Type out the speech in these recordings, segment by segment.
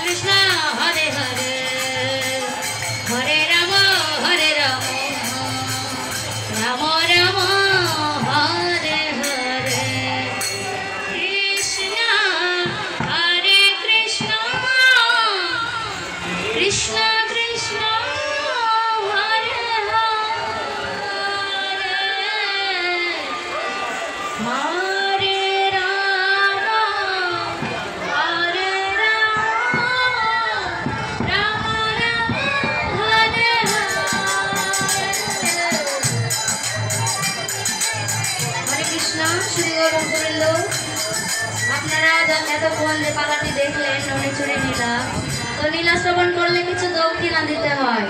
कृष्ण हरे हरे हरे राम राम राम हरे हरे कृष्ण हरे कृष्ण कृष्ण कृष्ण हरे हरे हरे राम राम राम हरे हरे कृष्ण। श्री गौरंग আপনারা এতক্ষণ যে পালাটি দেখলেন নড়িচড়ি নীলা, তো নীলা শ্রবণ করলে কিছু দক্ষিণা দিতে হয়।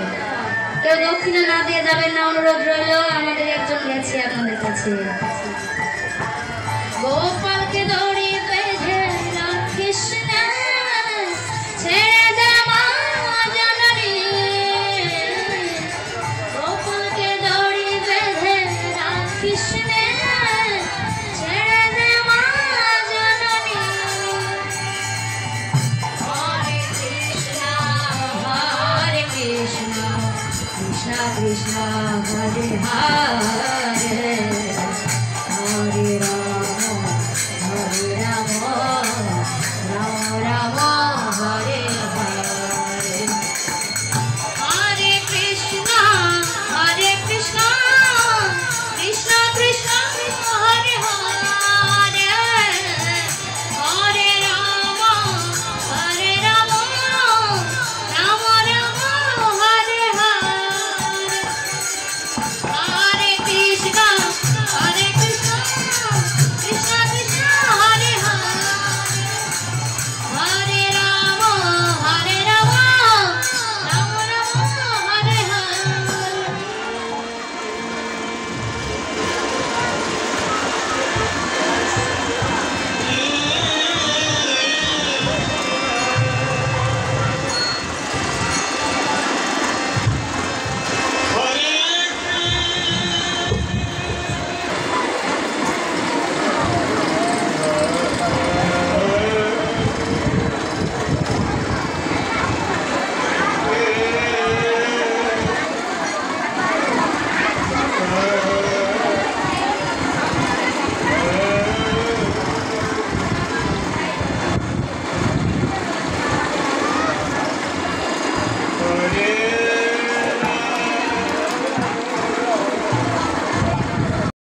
কেউ দক্ষিণা না দিয়ে যাবেন না, অনুরোধ রইল। আমাদের একজন গেছে আপনাদের কাছে। গোপালকে দড়ি বেঁধে কৃষ্ণ ছেড়ে দে মা জননী, গোপালকে দড়ি বেঁধে কৃষ্ণ ছেড়ে দে মা জননী। হরে কৃষ্ণ কৃষ্ণ কৃষ্ণ হরে হরে